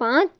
5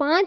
5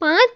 5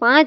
5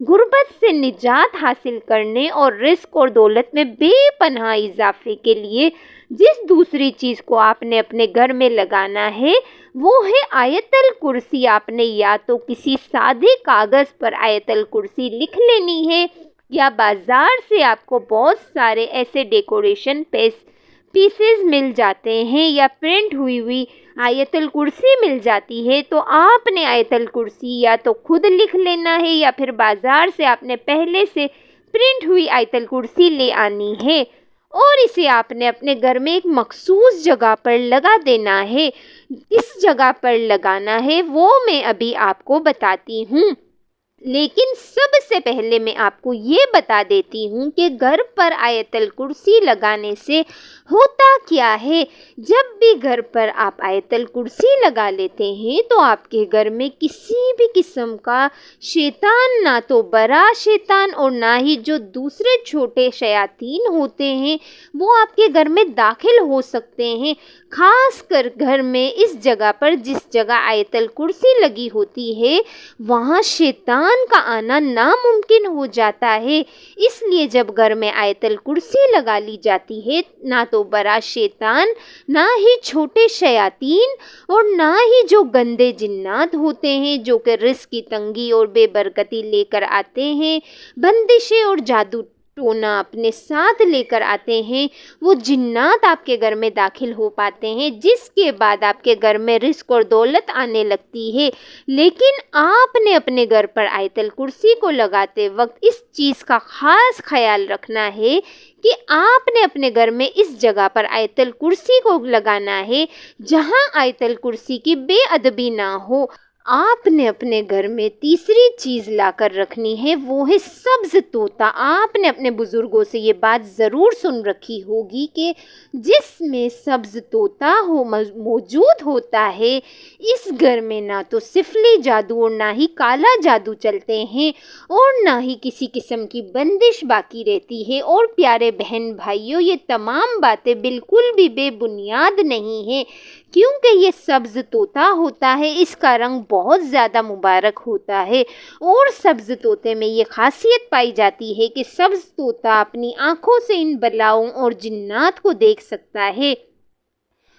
غربت سے نجات حاصل کرنے اور رزق اور دولت میں بے پناہ اضافے کے لیے جس دوسری چیز کو آپ نے اپنے گھر میں لگانا ہے وہ ہے آیت الکرسی۔ آپ نے یا تو کسی سادے کاغذ پر آیت الکرسی لکھ لینی ہے یا بازار سے آپ کو بہت سارے ایسے ڈیکوریشن پیسز مل جاتے ہیں یا پرنٹ ہوئی آیت الکرسی مل جاتی ہے، تو آپ نے آیت الکرسی یا تو خود لکھ لینا ہے یا پھر بازار سے آپ نے پہلے سے پرنٹ ہوئی آیت الکرسی لے آنی ہے اور اسے آپ نے اپنے گھر میں ایک مخصوص جگہ پر لگا دینا ہے۔ کس جگہ پر لگانا ہے وہ میں ابھی آپ کو بتاتی ہوں، لیکن سب سے پہلے میں آپ کو یہ بتا دیتی ہوں کہ گھر پر آیت الکرسی لگانے سے ہوتا کیا ہے۔ جب بھی گھر پر آپ آیت الکرسی لگا لیتے ہیں تو آپ کے گھر میں کسی بھی قسم کا شیطان، نہ تو بڑا شیطان اور نہ ہی جو دوسرے چھوٹے شیاطین ہوتے ہیں وہ آپ کے گھر میں داخل ہو سکتے ہیں۔ خاص کر گھر میں اس جگہ پر جس جگہ آیت الکرسی لگی ہوتی ہے وہاں شیطان کا آنا ناممکن ہو جاتا ہے۔ اس لیے جب گھر میں آیت الکرسی لگا لی جاتی ہے نہ تو بڑا شیطان، نہ ہی چھوٹے شیاطین اور نہ ہی جو گندے جنات ہوتے ہیں جو کہ رزق کی تنگی اور بے برکتی لے کر آتے ہیں، بندشیں اور جادو ٹونا اپنے ساتھ لے کر آتے ہیں، وہ جنات آپ کے گھر میں داخل ہو پاتے ہیں، جس کے بعد آپ کے گھر میں رزق اور دولت آنے لگتی ہے۔ لیکن آپ نے اپنے گھر پر آیت الکرسی کو لگاتے وقت اس چیز کا خاص خیال رکھنا ہے کہ آپ نے اپنے گھر میں اس جگہ پر آیت الکرسی کو لگانا ہے جہاں آیت الکرسی کی بے ادبی نہ ہو۔ آپ نے اپنے گھر میں تیسری چیز لا کر رکھنی ہے، وہ ہے سبز طوطا۔ آپ نے اپنے بزرگوں سے یہ بات ضرور سن رکھی ہوگی کہ جس میں سبز طوطا موجود ہوتا ہے اس گھر میں نہ تو سفلی جادو اور نہ ہی کالا جادو چلتے ہیں اور نہ ہی کسی قسم کی بندش باقی رہتی ہے۔ اور پیارے بہن بھائیوں، یہ تمام باتیں بالکل بھی بے بنیاد نہیں ہیں، کیونکہ یہ سبز طوطا ہوتا ہے، اس کا رنگ بہت زیادہ مبارک ہوتا ہے اور سبز طوطے میں یہ خاصیت پائی جاتی ہے کہ سبز طوطا اپنی آنکھوں سے ان بلاؤں اور جنات کو دیکھ سکتا ہے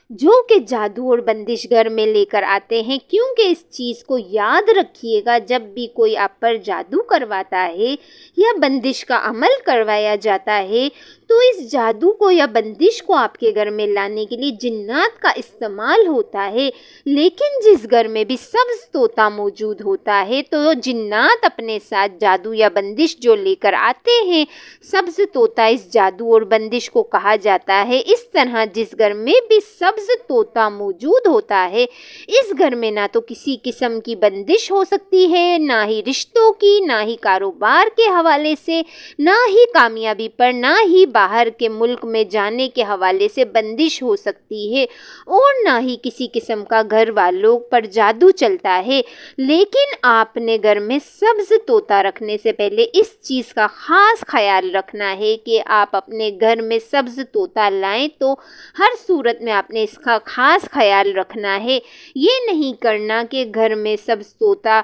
جو کہ جادو اور بندش گھر میں لے کر آتے ہیں۔ کیونکہ اس چیز کو یاد رکھیے گا، جب بھی کوئی آپ پر جادو کرواتا ہے یا بندش کا عمل کروایا جاتا ہے تو اس جادو کو یا بندش کو آپ کے گھر میں لانے کے لیے جنات کا استعمال ہوتا ہے۔ لیکن جس گھر میں بھی سبز طوطا موجود ہوتا ہے تو جنات اپنے ساتھ جادو یا بندش جو لے کر آتے ہیں، سبز طوطا اس جادو اور بندش کو کہا جاتا ہے۔ اس طرح جس گھر میں بھی سبز طوطا موجود ہوتا ہے اس گھر میں نہ تو کسی قسم کی بندش ہو سکتی ہے، نہ ہی رشتوں کی، نہ ہی کاروبار کے حوالے سے، نہ ہی کامیابی پر، نہ ہی باہر کے ملک میں جانے کے حوالے سے بندش ہو سکتی ہے اور نہ ہی کسی قسم کا گھر والوں پر جادو چلتا ہے۔ لیکن آپ نے گھر میں سبز طوطا رکھنے سے پہلے اس چیز کا خاص خیال رکھنا ہے کہ آپ اپنے گھر میں سبز طوطا لائیں تو ہر صورت میں آپ نے اس کا خاص خیال رکھنا ہے۔ یہ نہیں کرنا کہ گھر میں سبز طوطا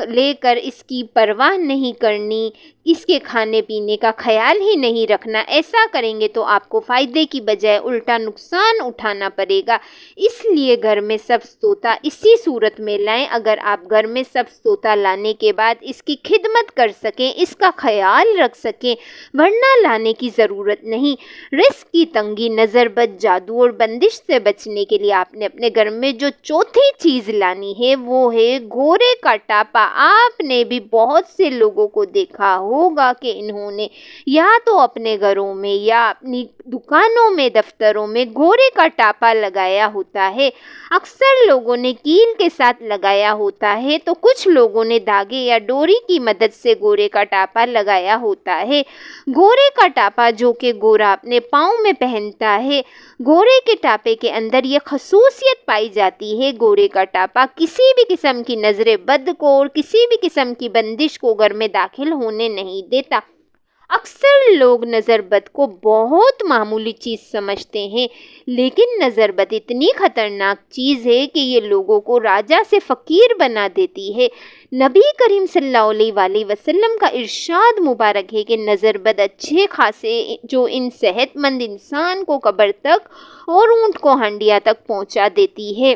لے کر اس کی پرواہ نہیں کرنی، اس کے کھانے پینے کا خیال ہی نہیں رکھنا۔ ایسا کریں گے تو آپ کو فائدے کی بجائے الٹا نقصان اٹھانا پڑے گا۔ اس لیے گھر میں سبز طوطا اسی صورت میں لائیں اگر آپ گھر میں سبز طوطا لانے کے بعد اس کی خدمت کر سکیں، اس کا خیال رکھ سکیں، ورنہ لانے کی ضرورت نہیں۔ رزق کی تنگی، نظر بد، جادو اور بندش سے بچنے کے لیے آپ نے اپنے گھر میں جو چوتھی چیز لانی ہے وہ ہے گھوڑے کا ٹاپا۔ آپ نے بھی بہت سے لوگوں کو دیکھا ہوگا کہ انہوں نے یا تو اپنے گھروں میں یا اپنی دکانوں میں، دفتروں میں گھوڑے کا ٹاپا لگایا ہوتا ہے۔ اکثر لوگوں نے کیل کے ساتھ لگایا ہوتا ہے تو کچھ لوگوں نے دھاگے یا ڈوری کی مدد سے گھوڑے کا ٹاپا لگایا ہوتا ہے۔ گھوڑے کا ٹاپا جو کہ گھوڑا اپنے پاؤں میں پہنتا ہے، گھوڑے کے ٹاپے کے اندر یہ خصوصیت پائی جاتی ہے، گھوڑے کا ٹاپا کسی بھی قسم کی نظر بد کو اور کسی بھی قسم کی بندش کو گھر میں داخل ہونے نہیں دیتا۔ اکثر لوگ نظر بد کو بہت معمولی چیز سمجھتے ہیں، لیکن نظر بد اتنی خطرناک چیز ہے کہ یہ لوگوں کو راجا سے فقیر بنا دیتی ہے۔ نبی کریم صلی اللہ علیہ وآلہ وسلم کا ارشاد مبارک ہے کہ نظر بد اچھے خاصے جو ان صحت مند انسان کو قبر تک اور اونٹ کو ہنڈیا تک پہنچا دیتی ہے۔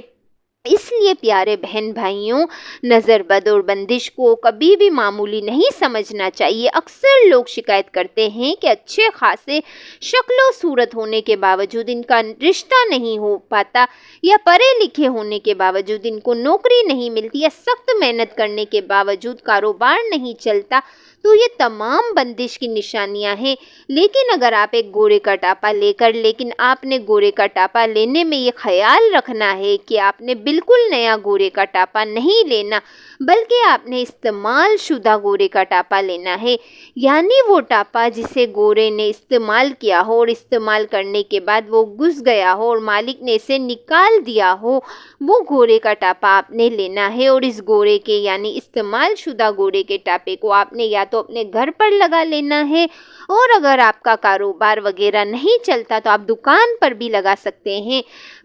اس لیے پیارے بہن بھائیوں، نظر بد اور بندش کو کبھی بھی معمولی نہیں سمجھنا چاہیے۔ اکثر لوگ شکایت کرتے ہیں کہ اچھے خاصے شکل و صورت ہونے کے باوجود ان کا رشتہ نہیں ہو پاتا، یا پڑھے لکھے ہونے کے باوجود ان کو نوکری نہیں ملتی، یا سخت محنت کرنے کے باوجود کاروبار نہیں چلتا۔ تو یہ تمام بندش کی نشانیاں ہیں۔ لیکن اگر آپ ایک گورے کا ٹاپا لے کر آپ نے گورے کا ٹاپا لینے میں یہ خیال رکھنا ہے کہ آپ نے بالکل نیا گورے کا ٹاپا نہیں لینا، بلکہ آپ نے استعمال شدہ گورے کا ٹاپا لینا ہے، یعنی وہ ٹاپا جسے گورے نے استعمال کیا ہو اور استعمال کرنے کے بعد وہ گھس گیا ہو اور مالک نے اسے نکال دیا ہو، وہ گورے کا ٹاپا آپ نے لینا ہے۔ اور اس گورے کے یعنی استعمال شدہ گورے کے ٹاپے کو آپ نے یا تو اپنے گھر پر لگا لینا ہے، اور اگر آپ کا کاروبار وغیرہ نہیں چلتا تو آپ دکان پر بھی لگا سکتے ہیں۔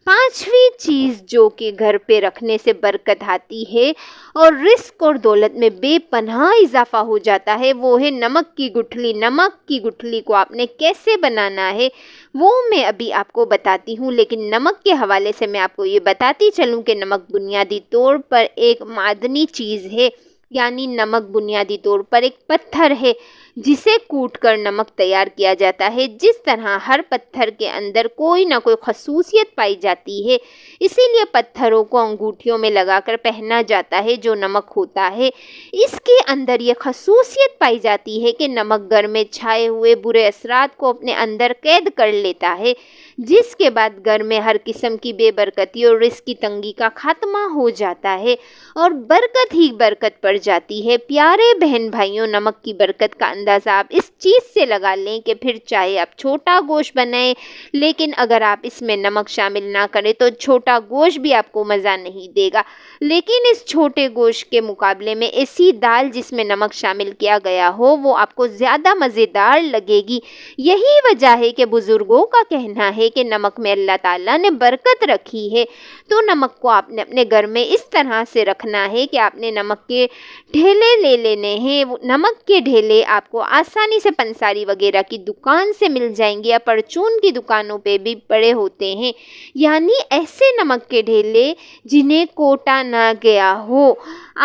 پانچویں چیز جو کہ گھر پہ رکھنے سے برکت آتی ہے اور رزق اور دولت میں بے پناہ اضافہ ہو جاتا ہے، وہ ہے نمک کی گٹھلی۔ نمک کی گٹھلی کو آپ نے کیسے بنانا ہے وہ میں ابھی آپ کو بتاتی ہوں، لیکن نمک کے حوالے سے میں آپ کو یہ بتاتی چلوں کہ نمک بنیادی طور پر ایک معدنی چیز ہے، یعنی نمک بنیادی طور پر ایک پتھر ہے جسے کوٹ کر نمک تیار کیا جاتا ہے۔ جس طرح ہر پتھر کے اندر کوئی نہ کوئی خصوصیت پائی جاتی ہے، اسی لیے پتھروں کو انگوٹھیوں میں لگا کر پہنا جاتا ہے جو نمک ہوتا ہے۔ اس کے اندر یہ خصوصیت پائی جاتی ہے کہ نمک گھر میں چھائے ہوئے برے اثرات کو اپنے اندر قید کر لیتا ہے، جس کے بعد گھر میں ہر قسم کی بے برکتی اور رزق کی تنگی کا خاتمہ ہو جاتا ہے اور برکت ہی برکت پڑ جاتی ہے۔ پیارے بہن بھائیوں، نمک کی برکت کا اندازہ آپ اس چیز سے لگا لیں کہ پھر چاہے آپ چھوٹا گوشت بنائیں، لیکن اگر آپ اس میں نمک شامل نہ کریں تو چھوٹا گوشت بھی آپ کو مزہ نہیں دے گا، لیکن اس چھوٹے گوشت کے مقابلے میں ایسی دال جس میں نمک شامل کیا گیا ہو وہ آپ کو زیادہ مزیدار لگے گی۔ یہی وجہ ہے کہ بزرگوں کا کہنا ہے کہ نمک میں اللہ تعالیٰ نے برکت رکھی ہے۔ تو نمک کو آپ نے اپنے گھر میں اس طرح سے رکھنا ہے کہ آپ نے نمک کے ڈھیلے لے لینے ہیں۔ نمک کے ڈھیلے آپ کو آسانی سے پنساری وغیرہ کی دکان سے مل جائیں گے، یا پرچون کی دکانوں پہ بھی پڑے ہوتے ہیں، یعنی ایسے نمک کے ڈھیلے جنہیں کوٹا نہ گیا ہو۔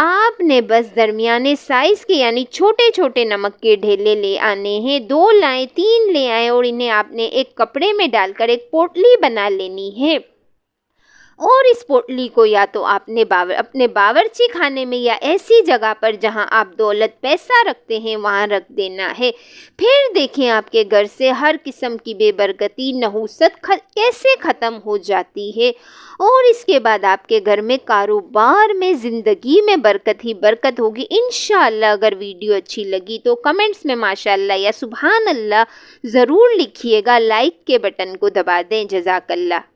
آپ نے بس درمیانے سائز کے یعنی چھوٹے چھوٹے نمک کے ڈھیلے لے آنے ہیں، 2 لائیں 3 لے آئیں، اور انہیں آپ نے ایک کپڑے میں ڈال کر ایک پوٹلی بنا لینی ہے، اور اس پوٹلی کو یا تو آپ نے اپنے باورچی خانے میں یا ایسی جگہ پر جہاں آپ دولت پیسہ رکھتے ہیں وہاں رکھ دینا ہے۔ پھر دیکھیں آپ کے گھر سے ہر قسم کی بے برکتی، نحوست کیسے ختم ہو جاتی ہے، اور اس کے بعد آپ کے گھر میں کاروبار میں زندگی میں برکت ہی برکت ہوگی انشاءاللہ۔ اگر ویڈیو اچھی لگی تو کمنٹس میں ماشاءاللہ یا سبحان اللہ ضرور لکھیے گا، لائک کے بٹن کو دبا دیں۔ جزاک اللہ۔